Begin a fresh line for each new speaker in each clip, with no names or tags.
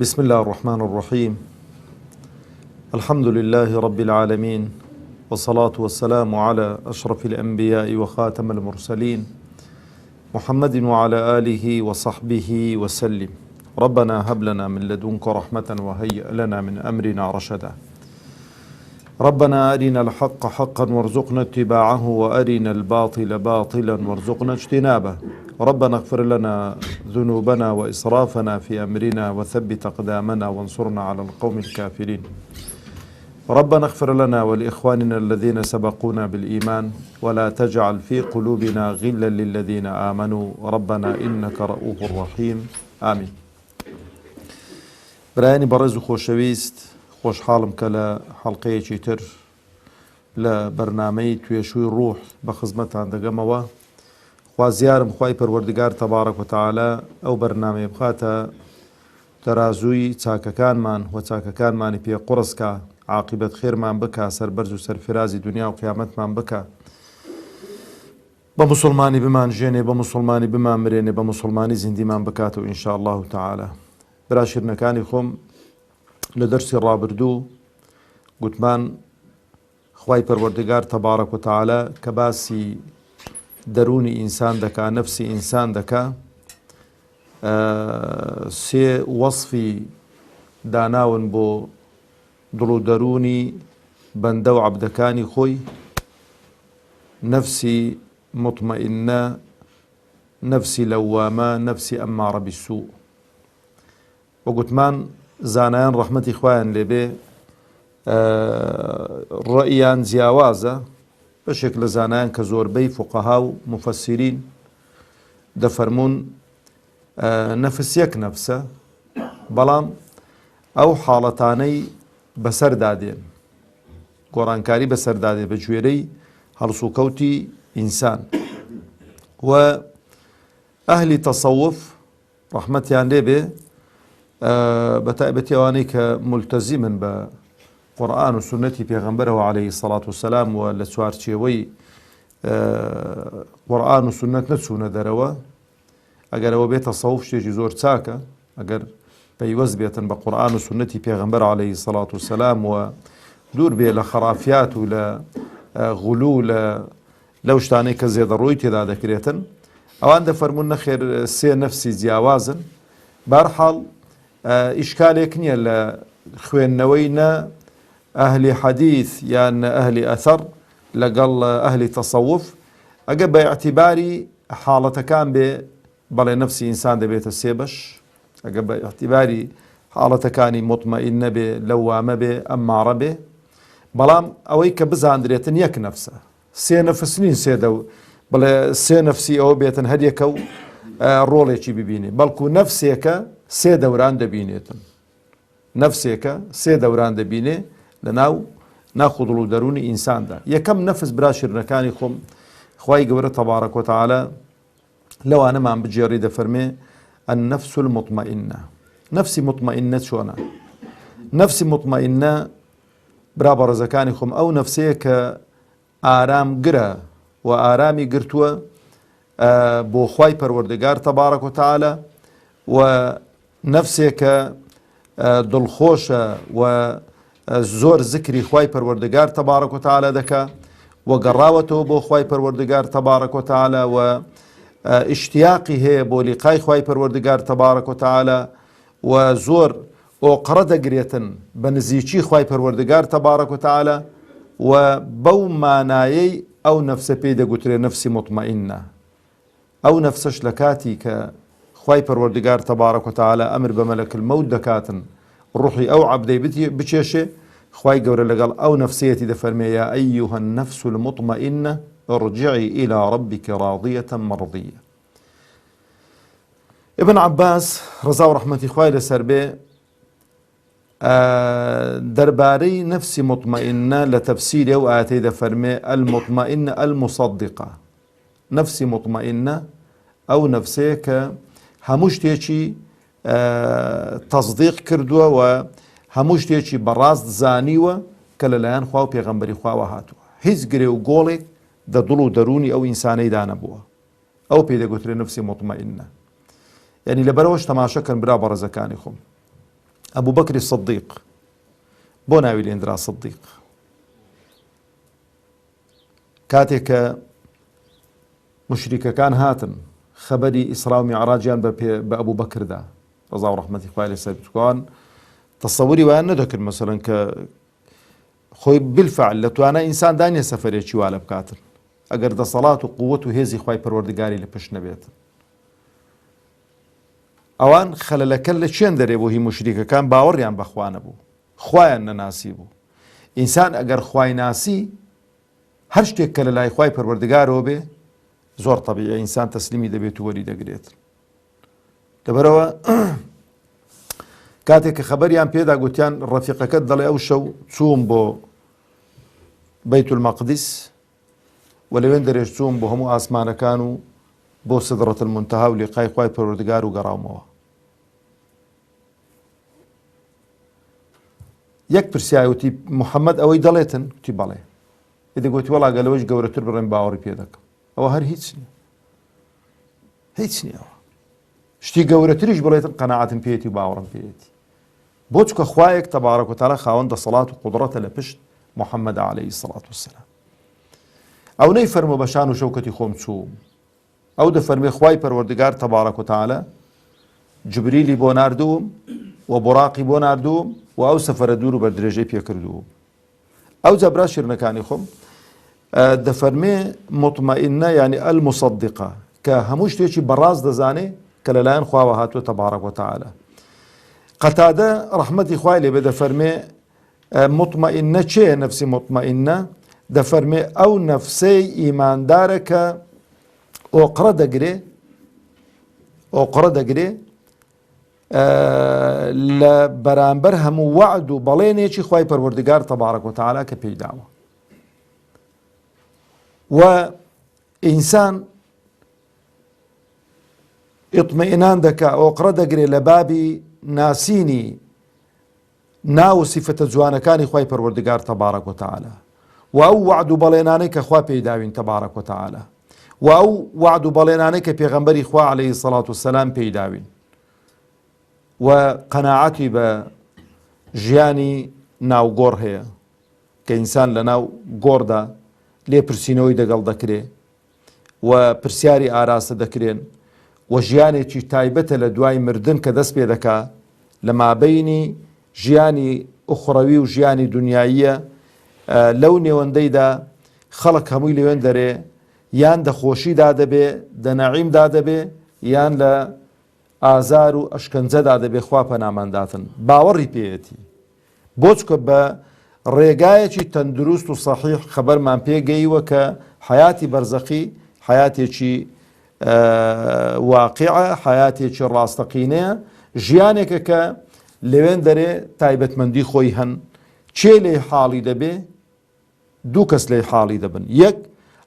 بسم الله الرحمن الرحيم. الحمد لله رب العالمين، والصلاة والسلام على أشرف الأنبياء وخاتم المرسلين محمد وعلى آله وصحبه وسلم. ربنا هب لنا من لدنك رحمة وهيئ لنا من أمرنا رشدا. ربنا أرنا الحق حقا وارزقنا اتباعه وأرنا الباطل باطلا وارزقنا اجتنابه. ربنا اغفر لنا ذنوبنا وإسرافنا في أمرنا وثبت أقدامنا وانصرنا على القوم الكافرين. ربنا اغفر لنا ولإخواننا الذين سبقونا بالإيمان ولا تجعل في قلوبنا غلا للذين آمنوا ربنا إنك رؤوف رحيم آمين. برایانی بەڕێز و خۆشەویست، خۆشحاڵم کە لە حەڵقەیەکی تر لە بەرنامەی توێشووی ڕوح بە خزمەتان دەگەمەوە. خوازیارم خوای پەروەردگار تەبارەک و تەعالە ئەو بەرنامەیە بخاتە تەرازووی چاکەکانمان و چاکەکانمانی پێ قوڕسکە، عاقبەت خێرمان بکە، سەربەرز و سەرفرازی دنیا و قیامەتمان بکە، بە موسڵمانی بمانژێنێ، بە موسڵمانی بمانمرێنێ، بە موسڵمانی زیندیمان بکاتەوە ئینشاء الله تعالە. براشیرنەکانی خۆم، لە دەرسی ڕابردوو گوتمان خوای پەروەردگار تەبارەک و تەعالە کە باسی دەرونی ئینسان دەکا، نەفسی ئینسان دەکا، سێ وەصفی داناون بۆ دڵ و دەرونی بەندە و عەبدەکانی خۆی: نەفسی مطمئینە، نەفسی لەوامە، نەفسی ئەممارە بیسوء. وەگوتمان زانایان ڕەحمەتی خوایان لێبێ ڕەئیان جیاوازە، بەشێک لە زانایان کە زۆربەی فوقەها و مفەسیرین دەفەرمون نەفس یەک نەفسە، بەڵام ئەو حاڵەتانەی بەسەردادێن، گۆڕانکاری بەسەردادێ بە گوێرەی هەڵسوکەوتی ئینسان. و ئەهلی تەسەوف ڕەحمەتیان لێبێ بە تایبەتی ئەوانەی کە مولتەزیمن بە قورئان و سنەتی پێغەمبەرەوە عەلەیهی سەڵات وسەلام و لە چوارچێوەی قورئان و سنەت نەچوونە دەرەوە، ئەگەر ئەوە بێتە تەسەوف شتێکی زۆر چاکە، ئەگەر پەیوەست بێتن بە قورئان و سنەتی پێغەمبەر عەلەیهی سەڵات وسەلام و دوور بێ لە خەرافیات و لە غولو لەو شتانەی کە زێدەڕۆی تێدا دەکرێتن، ئەوان دەفەرمون نەخێر سێ نەفسی جیاوازن. بەرحاڵ ئیشکالێک نییە لە خوێندنەوەی نە ئەهلی حەدیث یان نە ئەهلی ئەثەر لەگەڵ ئەهلی تەسەوف، ئەگە بە ئیعتیباری حاڵەتەکان بێ بەڵێ نەفسی ئینسان دەبێتە سێ بەش، ئەگە بە ئیعتیباری حاڵەتەکانی مطمئینە بێ، لەوامە بێ، ئەممارە بێ، بەڵام ئەوەی کە بزاندرێتن یەک نەفسە. سێ نەفس نین بڵێ سێ نەفسی ئەوە بێتن هەریەکە و ڕۆڵێکی ببینێ، بەڵکو نەفسێکە سێ دەوران دەبینێتن، نەفسێکە سێ دەوران دەبینێ لە ناو ناخودڵ و دەرونی ئینساندا. یەکەم نەفس براشیرنەکانی خۆم، خوای گەورە تەبارەک و تەعالە لەوانەمان بجێڕی دەفەرمێ النەفس المطمئینە. نەفسی مطمئینە چۆنە؟ نەفسی مطمئینە برا بەڕێزەکانی خۆم ئەو نەفسەیە کە ئارام گرە و ئارامی گرتووە بۆ خوای پەروەردگار تەبارەک و تەعالە، و نەفسێکە دڵخۆشە و زۆر زکری خوای پەروەردگار تەبارەک و تەعالە دەکا و گەڕاوەتەوە بۆ خوای پەروەردگار تەبارەک و تەعالە و ئیشتیاقی هەیە بۆ لیقای خوای پەروەردگار تەبارەک و تەعالە و زۆر ئۆقرە دەگرێتن بە نزیکی خوای پەروەردگار تەبارەک و تەعالە، و بەو مانایەی ئەو نەفسە پێی دەگوترێ نەفسی مطمئینە. ئەو نەفسەش لە کاتی کە خوای پەروەردگار تەبارەک و تەعالە ئەمر بە مەلەکل مەوت دەکاتن ڕوحی ئەو عەبدەی بچێشێ، خوای گەورە لەگەڵ ئەو نەفسەیەتی دەفەرمێ یا ئەیها النەفس المطمئینە ارجعی إلى ربك راضية مرضية. ابن عباس ڕەزا و ڕەحمەتی خوای لەسەر بێ دەربارەی نەفسی مطمئینە لە تەفسیری ئەو ئاەتەی دەفەرمێ المطمئینە المصدقة. نەفسی مطمئینە ئەو نەفسەیە کە هەموو شتێکی تەصدیق کردووە و هەموو شتێکی بەڕاست زانیوە کە لەلایەن خوا و پێغەمبەری خواوە هاتووە، هیچ گرێ و گۆڵێک دە دڵ و دەرونی ئەو ئینسانەی دانەبووە، ئەو پێی دەگوترێ نەفسی مطمئینە. یعنی لەبەرەوەش تەماشەکەن برا بەڕێزەکانی خۆم، ئەبوو بەکری سەدیق بۆ ناوی لێنرا سەدیق کاتێک کە مشریکەکان هاتن خەبەری ئیسرا و میعراجیان بە ئەبوو بەکردا ڕەزا و ڕەحمەتی خوای لەسەر بێت تەسەووری وایان نەدەکرد مەسەڵەن کە خۆی بالفعل لە توانای ئینسان دانیە سەفەرێکی وا لە بکاتن ئەگەر دەسەڵات و قووەت و هێزی خوای پەروەردگاری لە پشت نەبێتن. ئەوان خەلەلەکە لە چێن دەرێ بۆ هی مشریکەکان باوەڕیان بەخوا نەبوو، خوایان نەناسی بوو. ئینسان ئەگەر خوای ناسی هەر شتێک کە لە لای خوای پەروەردگارەوە بێ زۆر تەبیعیە ئینسان تەسلیمی دەبێت و وەری دەگرێت. لەبەرەوە کاتێک کە خەبەریان پێدا گوتیان ڕەفیقەکەت دەڵێ ئەو شەو چووم بۆ بەیت المەقدس و لەوێن دەرێژ چووم بۆ هەموو ئاسمانەکان و بۆ سدرەت المونتەها و لێقای خوای پەروەردگار و گەڕاومەوە. یەک پرسیایوتی محەممەد ئەوەی دەڵێتن وتی بەڵێ دەگوتی وەڵا گەلەوەش گەورەتر بڕێن باوەڕی پێ دەکەم. ئەوە هەر هیچ نییە، هیچ نییەوە شتی گەورەتریش بڵێتن قەناعەتم پێێتی و باوەڕم پێێتی بۆ چکە خوایەک تەبارەک و تەعالا خاوەن دەسەڵات و قودرەتە لە پشت محەممەد عەلەیهی السەڵات وەسەلام. ئەو نەیفەرموو بە شان و شەوکەتی خۆم چووم، ئەو دەفەرمێ خوای پەروەردگار تەبارەک و تەعالا جبریلی بۆ ناردووم و بوراقی بۆ ناردووم و ئەو سەفەرە دوور و بەردرێژەی پێکردووم. ئەو جەبرا شیرنەکانی خۆم دەفەرمێ مطمئنە یعنی المصدقە کە هەموو شتێکی بەڕاز دەزانێ کە لەلایەن خواوە هاتووە تەبارەک و تەعالا. قەتادە ڕەحمەتی خوای لێ بێ دەفەرمێ مطمئنە چێ نەفسی مطمئنە؟ دەفەرمێ ئەو نەفسەی ئیماندارە کە ئۆقرە دەگرێ لە بەرامبەر هەموو وعد و بەڵێنێکی خوای پەروەردگار تەبارەک و تەعالا کە پێی داوە. و ئینسان ئیطمئینان دەکا ئۆقرە دەگرێ لە بابی ناسینی ناو و سیفەتە جوانەکانی خوای پەروەردگار تەبارەک و تەعالا و ئەو وعد و بەڵێنانەی کە خوا پێی داوین تەبارەک و تەعالا و ئەو وعد و بەڵێنانەی کە پێغەمبەری خوا عەلەیهی سەڵات وسەلام پێی داوین و قەناعەتی بە ژیانی ناوگۆڕ هەیە کە ئینسان لە ناو گۆڕدا لێپرسینەوەی دەگەڵ دەکرێ و پرسیاری ئاراستە دەکرێن و ژیانێکی تایبەتە لە دوای مردن کە دەست پێ دەکا لە مابەینی ژیانی ئوخڕەوی و ژیانی دنیاییە. لەو نێوەندەیدا خەڵک هەمووی لەوێن دەرێ یان دەخۆشیدا دەبێ دەنەعیمدا دەبێ یان لە ئازار و ئەشکەنجەدا دەبێ خوا پەنامانداتن باوەڕی پێیەتی بۆ چکە بە ڕێگایەکی تەندروست و سەحیح خەبەرمان پێگەیوە کە حیاتی بەرزەخی حیاتێکی واقعە حیاتێکی ڕاستەقینەیە ژیانێکە کە لەوێن دەرێ تایبەتمەندی خۆی هەن چێ لێ حاڵی دەبێ دوو کەس لێ حاڵی دەبن. یەک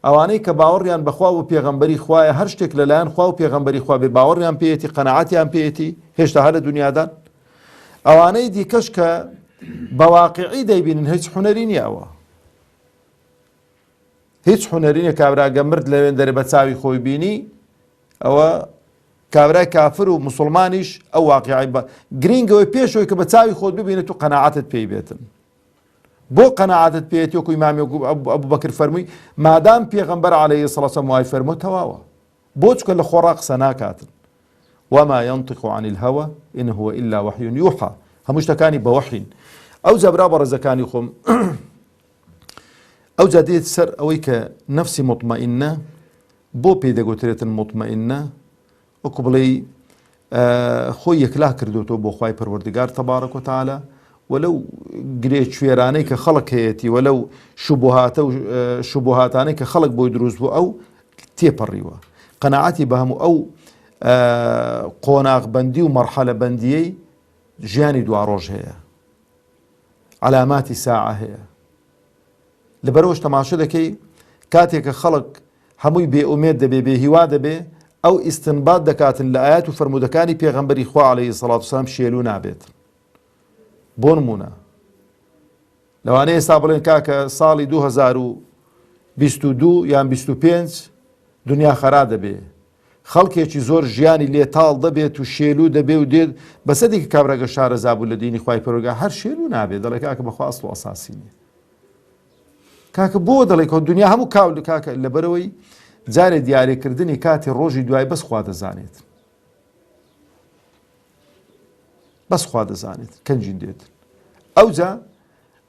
ئەوانەی کە باوەڕیان بەخوا و پێغەمبەری خوایە هەر شتێک لەلایەن خوا و پێغەمبەری خوا بێ باوەڕیان پێیەتی قەناعەتیان پێیەتی هێشتا هەر لە دنیادان. ئەوانەی دیکەش کە بەواقعی دەیبینن هیچ حونەری نییە، ئەوە هیچ حونەری نییە. کابراگە مرد لەوێن دەرێ بە چاوی خۆی بینی ئەوە کابرای کافر و مسلمانیش ئەو واقعی گرینگەوەی پێشەوەی کە بە چاوی خۆت ببینێت و قەناعەتت پێی بێتن. بۆ قەناعەتت پێێتی وەکو ئیمامی ئەبوو بەکر فەرمووی مادام پێغەمبەر عەلەیهی سەڵات وسەلام وای فەرمووە تەواوە بۆ چکە لە خۆڕا قسە ناکاتن. وما ينطق عن الهوى إن هو إلا وحي يوحى هەموو شتەکانی بە وەحین. ئەو جابرا بەڕێزەکانی خۆم ئەو جا دێت سەر ئەوەی کە نەفسی مطمئنە بۆ پێی دەگوترێتن مطمئنە وەکو بڵێ خۆی یەکلا کردوێتەوە بۆ خوای پەروەردگار تەبارەک و تەعالا وەلەو گرێچوێرانەی کە خەڵک هەیەتی وەلەو شوبهاتانەی کە خەڵک بۆی دروست بوو ئەو تێپەڕیوە قەناعەتی بە هەموو ئەو قۆناغبەندی و مەرحەلە بەندیەی ژیانی دواڕۆژ هەیە علاماتی ساعە هەیە. لەبەرەوەش تەماشا دەکەی کاتێکە خەڵک هەمووی بێئومێد دەبێ بێهیوا دەبێ ئەو ئیستنباط دەکاتن لە ئایات و فەرمودەکانی پێغەمبەری خوا عەلەیهی سەڵات وسەلام شێلوو نابێت. بۆ نمونە لەوانەیە ئێستا بڵێن کاکە ساڵی 2022 یان 25 دنیا خەرا دەبێ خەڵکێکی زۆر ژیانی لێتاڵ دەبێت و شێلوو دەبێ و دێت بەسەدێکی کابراگە شارەزابوو لە دینی خوای پەروەردگار هەر شێلوو نابێت دەڵێ کاکە بەخوا ئەسڵ و ئەساسی نییە کاکە بۆ دەڵێ کە دنیا هەموو کاول کاکە لەبەرەوەی جارێ دیارێکردنی کاتی ڕۆژی دوای بەس خوا دەزانێت بەس خوا دەزانێت کەنجین دێت ئەوجا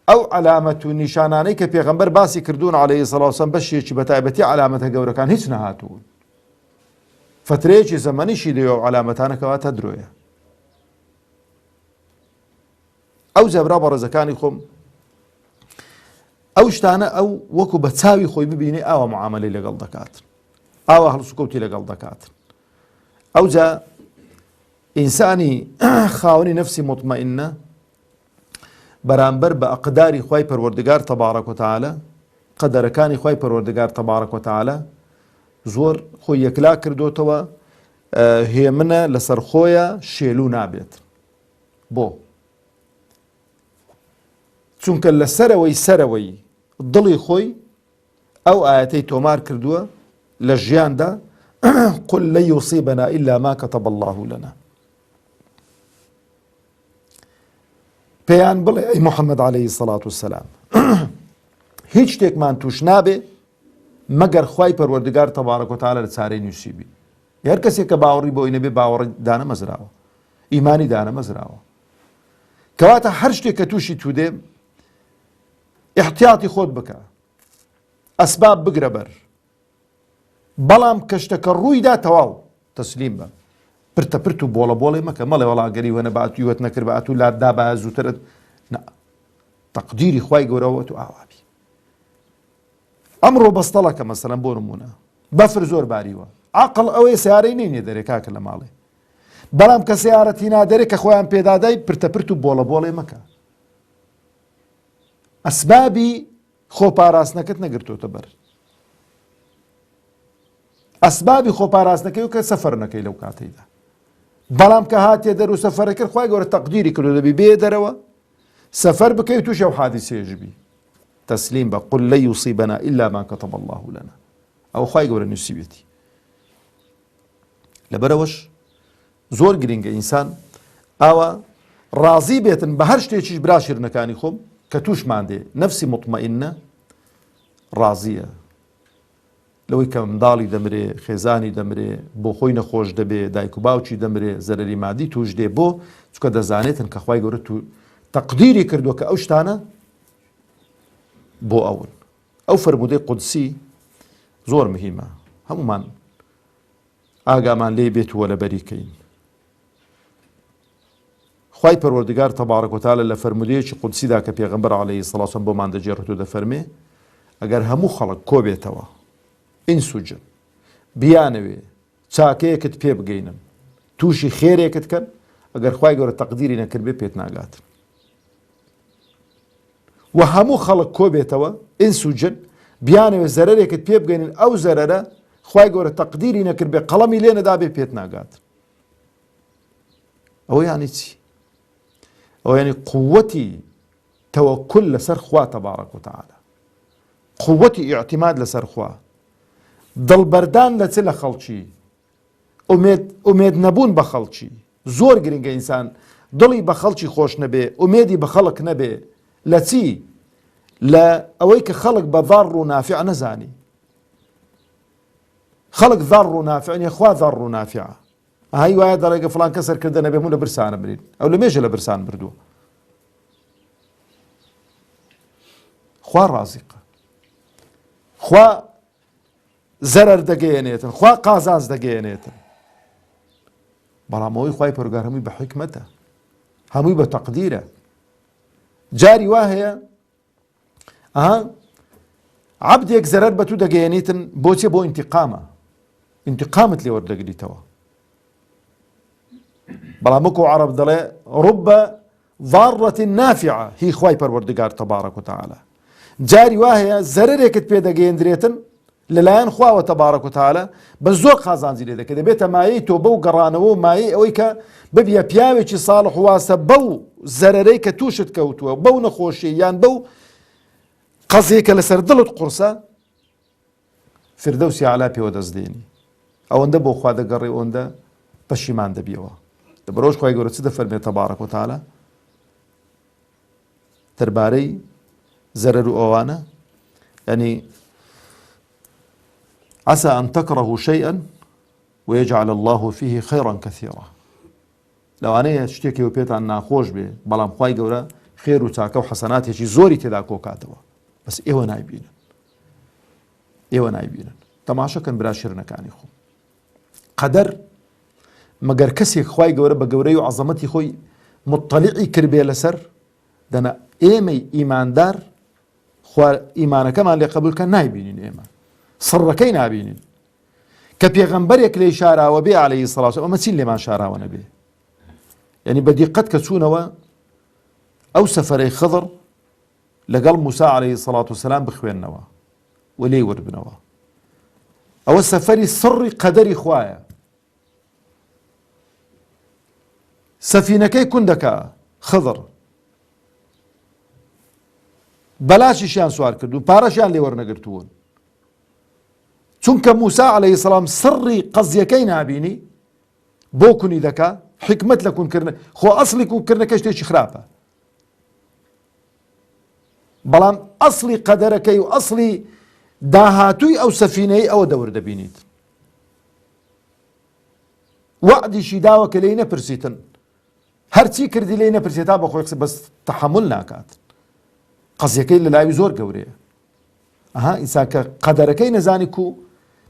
ئەو علامەت و نیشانانەی کە پێغەمبەر باسی کردوون عەلەیهی سەڵات وسەلام بەشێکی بەتایبەتی علامەتە گەورەکان هیچ نەهاتوون فترەیەکی زەمانیشی دەوێ و علامەتانە کەواتە درۆیە ئەوجا برا بەڕێزەکانی خۆم ئەو شتانە ئەو وەکو بە چاوی خۆی ببینێ ئاوا معاملەی لەگەڵ دەکات ئاوا هەڵسوکەوتی لەگەڵ دەکات ئەوجا ئینسانی خاوەنی نەفسی مطمئینە بەرامبەر بە ئەقداری خوای پەروەردگار تەبارەک وتەعالە قەدەرەکانی خوای پەروەردگار تەبارەک وتەعالە زۆر خۆی یەکلا کردوتەوە هێمنە لەسەر خۆیە شێلوو نابێت بۆ چونکە لە سەرەوەی دڵی خۆی ئەو ئاەتەی تۆمار کردووە لە ژیاندا قل لن يصيبنا إلا ما كتب الله لنا پێیان بڵێ ئەی محەممەد عەلەیهی سەڵات وسەلام هیچ شتێکمان توش نابێ مەگەر خوای پەروەردگار تەبارەک وتەعالە لە چارەی نووسیبی هەر کەسێک کە باوەڕی بۆ ئەوی نەبێ باوەڕی دانەمەزراوە ئیمانی دانەمەزراوە کەواتە هەر شتێک کە تووشی تودێ احتیاطی خۆت بکە ئەسباب بگرە بەر بەڵام کە شتەکە ڕوویدا تەواو تەسلیم بە پرتە پرت و بۆڵە بۆڵێ مەکە مەڵێ وەڵا گەری وەنە بەئەتوی وەت نەکرد بەئەتوو لاتدا بە زووترت تەقدیری خوای گەورەوە و ئاوابی ئەمڕۆ بەستەڵەکە مەسەلەن بۆ نمونە بەفر زۆر باریوە عەقڵ ئەوەیە سیارەی نینێ دەرێ کاکە لە ماڵێ بەڵام کە سیارەتی نادەرێ کە خۆیان پێدادای پرتە پرت و بۆڵە بۆڵێ مەکە ئەسبابی خۆپاراستنەکەت نەگرتوتە بەر ئەسبابی خۆپاراستنەکەی و کە سەفەر نەکەی لەو کاتەیدا بەڵام کە هاتێ دەر و سەفەرە کرد خوای گەورە تەقدیری کردو دەبی بێ دەرەوە سەفەر بکەی تووشە و حادیسەیەش بی تەسلیم بە قل لن يصيبنا إلا ما كتب الله لنا ئەو خوای گەورە نووسیوێتی لەبەرەوەش زۆر گرنگە ئینسان ئاوا ڕازی بێتن بە هەر شتێکیش برا شیرنەکانی خۆم کە تووشمان دێ نەفسی مطمئینە ڕازیە لەوەی کە منداڵی دەمرێ خێزانی دەمرێ بۆ خۆی نەخۆش دەبێ دایک و باوکی دەمرێ زەرەری مادی توش دێ بۆ چونکە دەزانێتن کە خوای گەورە تەقدیری کردووە کە ئەو شتانە بۆ ئەون ئەو فەرمودەی قودسی زۆر مهمە هەمومان ئاگامان لێ بێتووە لە بەریکەین خوای پەروەردگار تەبارەک وتەعالە لە فەرمودەیەکی قودسیدا کە پێغەمبەر عەلەیهی سەڵات وسەلام بۆمان دەجێڕێتەوە دەفەرمێ ئەگەر هەموو خەڵک کۆبێتەوە ئینس و جن بیانەوێ چاکەیەکت پێ بگەینن تووشی خێرێکت کەن ئەگەر خوای گەورە تەقدیری نەکرد بێ پێت ناگاتن و هەموو خەڵک کۆبێتەوە ئینس و جن بیانەوێ زەرەرێکت پێ بگەینن ئەو زەرەرە خوای گەورە تەقدیری نەکرد بێ قەڵەمی لێ نەدا بێ پێت ناگاتن ئەوە یانی چی؟ ئەوە یانی قووەتی تەوەکل لەسەر خوا تەبارەک وتەعالە قووەتی ئیعتیماد لەسەر خوا دڵبەردان لە چ لە خەڵکی ئومێد نەبوون بە خەڵکی زۆر گرنگە ئینسان دڵی بە خەڵکی خۆش نەبێ ئومێدی بە خەڵک نەبێ لە چی؟ لە ئەوەی کە خەڵک بە ضار و نافع نەزانی خەڵک ضار و نافع نیە خوا ضار و نافعە هەی وایە دەڵێگە فڵان کە سەرکردە نەبێ هەموو لە برسانە برین ئەو لە مێژە لە برسان بردووە خوا ڕازیقە خوا زەرەر دەگەیەنێتن خوا قازانج دەگەیەنێتن بەڵام ئەوەی خوای پەروەردگار هەمووی بە حیکمەتە هەمووی بە تەقدیرە جاری وا هەیە عەبدێک زەرەر بە تو دەگەیەنێتن بۆچێ بۆ ئینتیقامە ئینتیقامت لێ وەردەگریتەوە بەڵام وەکو عەرەب دەڵێ ڕوبە ضارة نافعة هی خوای پەروەردگار تەبارەک وتەعالە جاری وا هەیە زەرەرێکت پێ دەگەیەندرێتن لەلایەن خواوە تەبارەک وتەعالە بە زۆر قازانجی لێ دەکەێت دەبێتە مایەی تۆ بەو گەڕانەوە و مایەی ئەوەی کە ببیە پیاوێکی ساڵح و واسە بەو زەرەرەی کە تووشت کەوتووە بەو نەخۆشی یان بەو قەزێکە لەسەر دڵت قورسە فردەوسی ئەعلا پێوە دەستدێنی ئەوەندە بۆ خوا دەگەڕێ ئەوەندە پەشیمان دەبیەوە. لەبەرەوەش خوای گەورە چ دەفەرمێت تەبارەک و تەعالە دەربارەی زەرەر و ئەوانە، یعنی عسى أن تكرهوا شيئا ويجعل الله فيه خيرا كثيرا. لەوانەیە شتێکی پێتان ناخۆش بێ بەڵام خوای گەورە خێر و چاکە و حەسەناتێکی زۆری تێدا کۆکاتەوە، بەس ئێوە نایبینن. تەماشەکەن برا شیرنەکانی خۆ. قەدەر مەگەر کەسێک خوای گەورە بە گەورەی و عەزەمەتی خۆی مطلعی کردبێ لەسەر دەنا ئێمەی ئیماندار خوا ئیمانەکەمان لێ قبولکە نایبینین، ئێمە سڕەکەی نابینین کە پێغەمبەرێک لێ شاراوە بێ عەلەیهی سەڵات وسەلام، ئەمە چین لێمان شاراوە نەبێ. یعنی بەدیقەت کە چوونەوە ئەو سەفەرەی خضر لەگەڵ موسا عەلەیهی سەڵات وسەلام بخوێننەوە و لێی وەربنەوە، ئەوە سەفەری سڕی قەدەری خوایە. سەفینەکەی کوندەکە خضر بەلاشیشیان سوار کرد و پارەشیان لێ وەرنەگرتوون، چونکە موسا عەلەیهی سەڵام سڕی قەزیەکەی نابینی بۆ کونی دەکا حکمت لە کونکردن خۆ ئەسڵی کونکردنەکە شتێکی خراپە، بەڵام ئەسڵی قەدەرەکەی و ئەسڵی داهاتووی ئەو سەفینەی ئەوە دەوردەبینیت. وعدیشی داوە کە لێی نەپرسیتن، هەرچی کردی لێی نەپرسێت تا بەخۆی بەس تەحەمل ناکات، قەزیەکەی لە لاوی زۆر گەورەیە. ئینسان کە قەدەرەکەی نەزانی و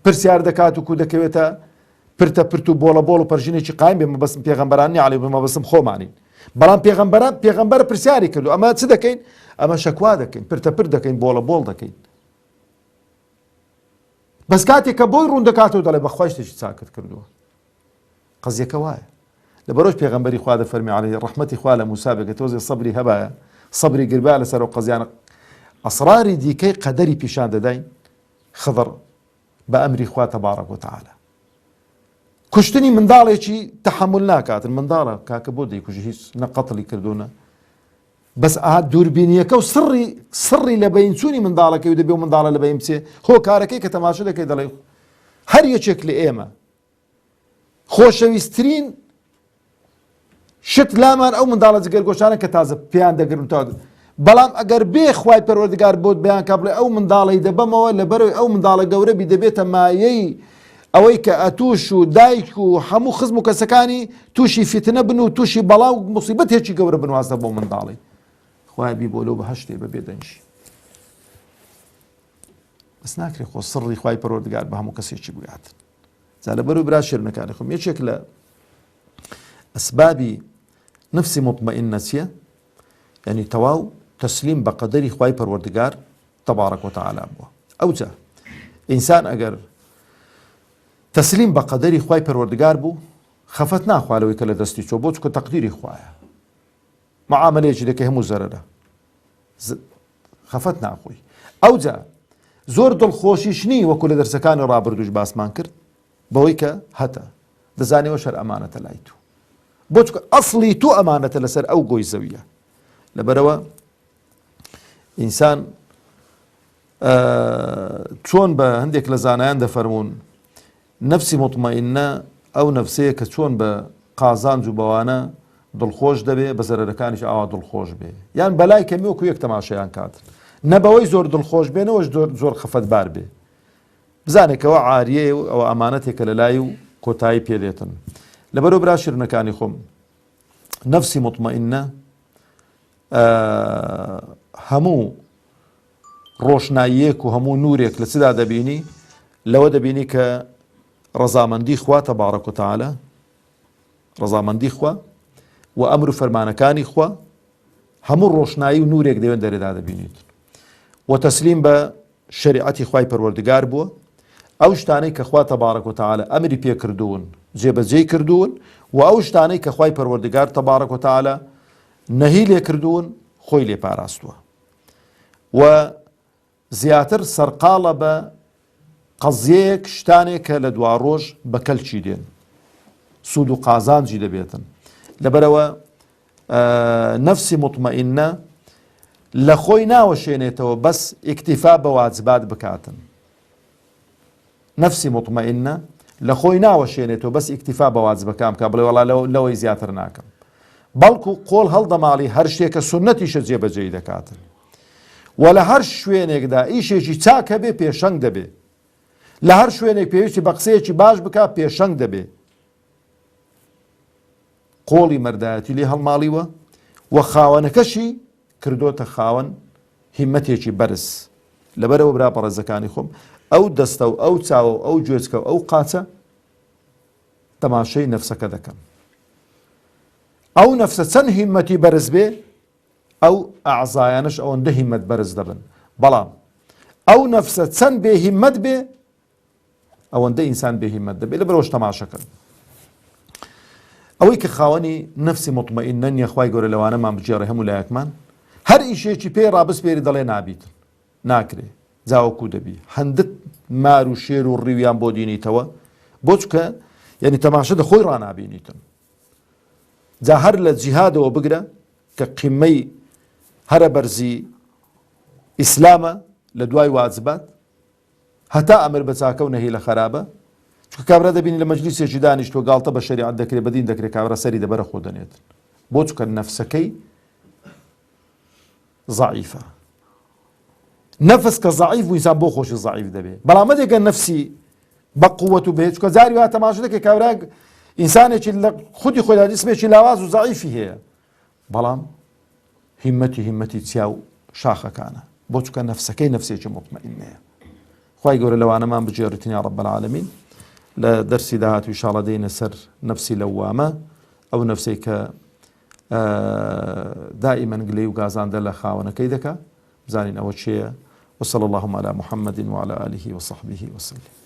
پرسیار دەکات و دەکەوێتە پرتە پرت و بۆڵە بۆڵ و پەرژینێکی قایم بێ مەبەستم پێغەمبەرانی عەلەیهیم مەبەستم خۆمانین، بەڵام پێغەمبەر پرسیاری کردو ئەمە چ دەکەین؟ ئەمە شەکوا دەکەین، پرتە پرت دەکەین، بۆڵە بۆڵ دەکەین. بەس کاتێک کە بۆی ڕوون دەکاتەوە دەڵێ بەخوا شتێکی چاکت کردووە. قەزیەکە وایە. لەبەرەوەش پێغەمبەری خوا دەفەرمی عەلەیهی ڕەحمەتی خوا لە موسا بێ کە تۆزێ سەبری هەبایە، سەبری گربایە لەسەر ئەو قەزیانە. ئەسراری دیکەی قەدەری پیشان دەداین خضر بە ئەمری خوا تەبارەک و تەعالە. کوشتنی منداڵێکی تەحەمل ناکاتن، منداڵە کاکە بۆ دەیکوژی هیچ نە قەتڵی کردوونە، بەس دووربینیەکە و سڕی لە بەینچوونی منداڵەکەی و دەبێ و منداڵە لە بەین بچێ هۆ کارەکەی کە تەماشا دەکەی دەڵێ هەر یەکێک لە ئێمە خۆشەویستترین شت لامان ئەو منداڵە جگەرگۆشانە کە تازە پێیان دەگرن تا، بەڵام ئەگەر بێ خوای پەروەردگار بۆت بەیان کا بڵێ ئەو منداڵی دەبەمەوە لەبەرەوەی ئەو منداڵە گەورەبی دەبێتە مایەی ئەوەی کە ئەتوش و دایک و هەموو خزم و کەسەکانی تووشی فیتنە بن و تووشی بەڵا و موسیبەت هێچی گەورە بنوازە بۆ منداڵی، خوای بی بۆ لەو بەهەشتێ بەبێ دەنجی. بەس ناکرێ خۆ سڕی خوای پەروەردگار بە هەموو کەسێکی بگاتن. جا لەبەرەوەی برا شێرنەکانی خۆم یەکێک لە ئەسبابی نفسی مطمئنە چییە؟ یعنی تەواو تەسلیم بە قەدەری خوای پەروەردگار تەبارەک و تەعالە بووە. ئەوجا ئینسان ئەگەر تەسلیم بە قەدەری خوای پەروەردگار بوو خەفەت ناخوالەوەی کە لە دەستی چۆ بۆ چکە تەقدیری خوایە، معاملەیەکی دەکەی هەموو زەرەرە، خەفەت ناخۆی. ئەوجا زۆر دڵخۆشیش نی وەکو لە دەرسەکانی ڕابردووش باسمان کرد بەوەی کە هەتە دەزانیەوە شەر ئەمانەتە لای تو، بۆ چکە ئەسڵی تو ئەمانەتە لەسەر ئەو گۆی زەویە. لەبەرەوە ئینسان چۆن بە هەندێک لە زانایان دەفەرمون نفسی مطمئنە ئەو نفسەیە کە چۆن بە قازانج و بەوانە دڵخۆش دەبێ بە زەرەرەکانیش ئاوا دڵخۆش بێ، یان بەلای کەمی وەکو یەک تەماشایان کاتن، نەبەوەی زۆر دڵخۆش بێنەوەش زۆر خەفەتبار بێ، بزانێکەوە عاریە و ئەوە ئەمانەتێکە لە لای و کۆتایی پێدێتن. لەبەرەوە برا شیرنەکانی خۆم نفسی مطمئنە هەموو ڕۆشناییەک و هەموو نورێک لە چدا دەبینی لەوە دەبینی کە ڕەزامەندی خوا تەبارەک و تەعالە، ڕەزامەندی خوا و ئەمر و فەرمانەکانی خوا هەموو ڕۆشنایی و نورێک دەوێن دەرێدا دەبینیت و تەسلیم بە شەریعەتی خوای پەروەردگار بووە. ئەو شتانەی کە خوا تەبارەک و تەعالە ئەمری پێ کردوون جێبەجێی کردوون و ئەو شتانەی کە خوای پەروەردگار تەبارەک و تەعالە نەهی لێ کردوون خۆی لێ پاراستووە و زیاتر سەرقاڵە بە قەزیەیەک شتانێک کە لە دوا ڕۆژ بە کەلچی دێن، سوود و قازانجی دەبێتن. لەبەرەوە نفسی مطمئنە لە خۆی ناوەشێنێتەوە بەس ئیکتیفا بە واجبات بکاتن. نفسی مطمئنە لە خۆی ناوەشێنێتەوە بەس ئیکتیفا بە واجبەکان بکە بڵێ وەڵا لەوەی زیاتر ناکەم بەڵکو قۆڵ هەڵدەماڵی هەر شتێکە سونەتیشە جێبەجێی دەکاتن و لە هەر شوێنێکدا ئیشێکی چاکە بێ پێشەنگ دەبێ لە هەر شوێنێک پێویستی بە قسەیەکی باش بکە پێشەنگ دەبێ قۆڵی مەردایەتی لێ هەڵماڵیوە و خاوەنەکەشی کردۆتە خاوەن هیمەتێکی بەرز لەبەرەوە برا بەڕێزەکانی خۆم ئەو دەستە و ئەو چاوە و ئەو گوێچکە و ئەو قاچە تەماشەی نەفسەکە دەکەم ئەو نەفسە چەند هیمەتی بەرز بێ ئەو ئەعزایانش ئەوەندە هیمەت بەرز دەبن بەڵام ئەو نەفسە چەند بێ هیمەت بێ ئەوەندە ئینسان بێ هیمەت دەبێت لەبەرەوەش تەماشەکەن ئەوەی کە خاوەنی نەفسی مطمئینە نییە خوای گەورە لەوانەمان بجێڕێ هەموو لایەکمان هەر ئیشێکی پێ ڕابسپێری دەڵێ نابیتن ناکرێ جاوەکو دەبی هەندت مار و شێر و ڕیویان بۆ دینیتەوە بۆ چکە یعنی تەماشە دەخۆی ڕانابینیتن جا هەر لە جیهادەوە بگرە کە قیمەی هەرە بەرزی ئیسلامە لە دوای واجبات هەتا ئەمر بە چاکە و نەهی لە خەرابە چکە کابرا دەبینی لە مەجلیسێکی دانیشتوە گاڵتە بە شەریعەت دەکرێت بەدین دەکرێت کابرا سەری دەبەرە خۆ دەنێتن بۆ چکە نەفسەکەی ضعیفە نەفس کە ضعیف بوو ئینسان بۆ خۆشی ضعیف دەبێت بەڵام مەدێکە نەفسی بە قووەت و بێت چکە جاری وا تەماشا دەکەی کابرا ئینسانێکی لە خودی خۆیدا جسمێکی لاواز و ضعیفی هەیە بەڵام هیمەتی چیا و شاخەکانە بۆ چکە نەفسەکەی نەفسێکی مطمئینەیە خوای گەورە لەوانەمان بجێڕیتن یا رب العالمین لە دەرسی داهاتوو ئینشاڵڵا دێینە سەر نەفسی لەوامە ئەو نەفسەی کە دائما گلەی و گازاندە لە خاوەنەکەی دەکا بزانین ئەوە چییە وصلى اللهم على محمد وعلى آله وصحبه وسلم